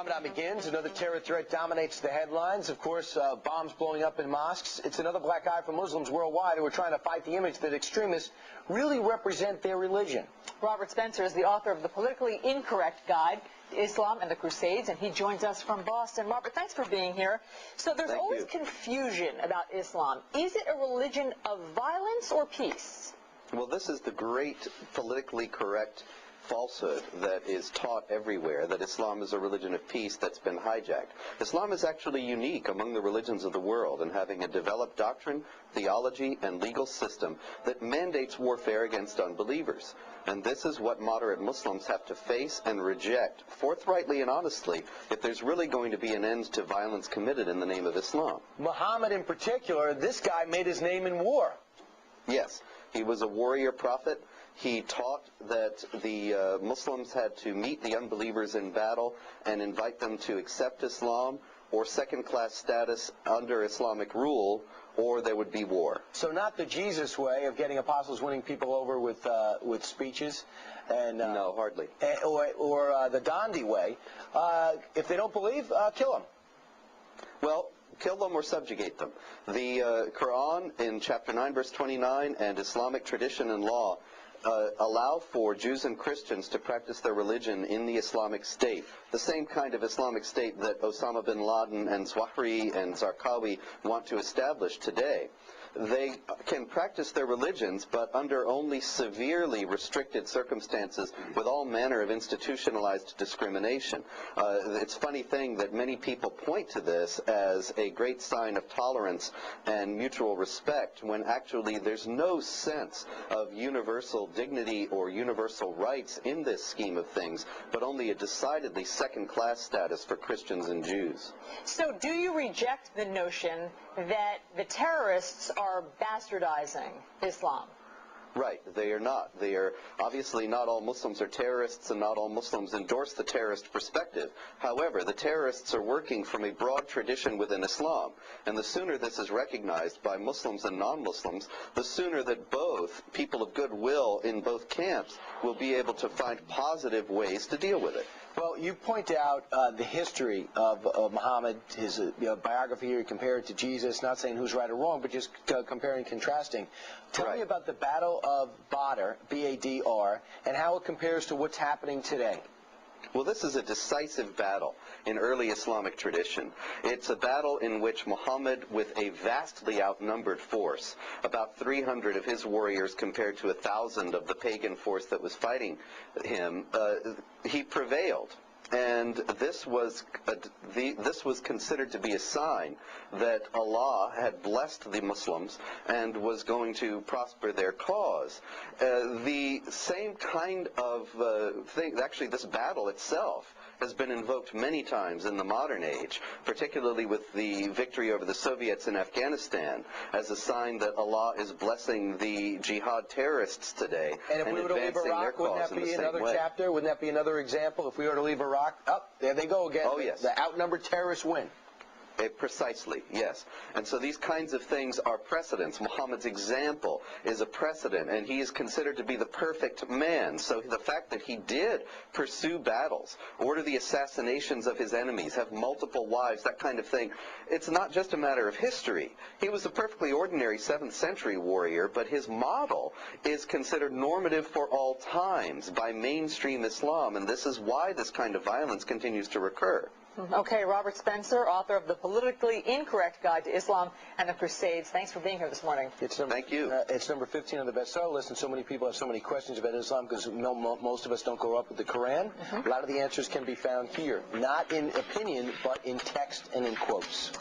Ramadan begins. Another terror threat dominates the headlines. Of course, bombs blowing up in mosques. It's another black eye for Muslims worldwide who are trying to fight the image that extremists really represent their religion. Robert Spencer is the author of the Politically Incorrect Guide to Islam and the Crusades, and he joins us from Boston. Robert, thanks for being here. So there's always confusion about Islam. Is it a religion of violence or peace? Well, this is the great politically correct falsehood that is taught everywhere, that Islam is a religion of peace that's been hijacked. Islam is actually unique among the religions of the world in having a developed doctrine, theology, and legal system that mandates warfare against unbelievers. And this is what moderate Muslims have to face and reject forthrightly and honestly if there's really going to be an end to violence committed in the name of Islam. Muhammad in particular, this guy made his name in war. Yes, he was a warrior prophet. He taught that the Muslims had to meet the unbelievers in battle and invite them to accept Islam or second-class status under Islamic rule, or there would be war. So not the Jesus way of getting apostles winning people over with speeches, and no, hardly. Or the Gandhi way. If they don't believe, kill them. Well, kill them or subjugate them. The Quran in chapter 9, verse 29, and Islamic tradition and law allow for Jews and Christians to practice their religion in the Islamic State, the same kind of Islamic State that Osama bin Laden and Zawahiri and Zarqawi want to establish today. They can practice their religions, but under only severely restricted circumstances with all manner of institutionalized discrimination. It's a funny thing that many people point to this as a great sign of tolerance and mutual respect, when actually there's no sense of universal dignity or universal rights in this scheme of things, but only a decidedly second-class status for Christians and Jews. So do you reject the notion that the terrorists are bastardizing Islam? Right, they are not. They are obviously not all Muslims are terrorists, and not all Muslims endorse the terrorist perspective. However, the terrorists are working from a broad tradition within Islam, and the sooner this is recognized by Muslims and non-Muslims, the sooner that both people of goodwill in both camps will be able to find positive ways to deal with it. Well, you point out the history of Muhammad, his biography here, compared to Jesus, not saying who's right or wrong, but just comparing and contrasting. Tell me about the Battle of Badr, B-A-D-R, and how it compares to what's happening today. Well, this is a decisive battle in early Islamic tradition. It's a battle in which Muhammad, with a vastly outnumbered force, about 300 of his warriors compared to 1,000 of the pagan force that was fighting him, he prevailed. And this was considered to be a sign that Allah had blessed the Muslims and was going to prosper their cause. The same kind of thing, actually this battle itself, has been invoked many times in the modern age, particularly with the victory over the Soviets in Afghanistan, as a sign that Allah is blessing the jihad terrorists today and if we were to leave Iraq, wouldn't that be another chapter? Wouldn't that be another example? If we were to leave Iraq, there they go again. Oh, yes. The outnumbered terrorists win. Precisely, yes. And so these kinds of things are precedents. Muhammad's example is a precedent, and he is considered to be the perfect man. So the fact that he did pursue battles, order the assassinations of his enemies, have multiple wives, that kind of thing, it's not just a matter of history. He was a perfectly ordinary 7th century warrior, but his model is considered normative for all times by mainstream Islam, and this is why this kind of violence continues to recur. Okay, Robert Spencer, author of the Politically Incorrect Guide to Islam and the Crusades. Thanks for being here this morning. Thank you. It's number 15 on the bestseller list, and so many people have so many questions about Islam because most of us don't grow up with the Quran. A lot of the answers can be found here, not in opinion, but in text and in quotes.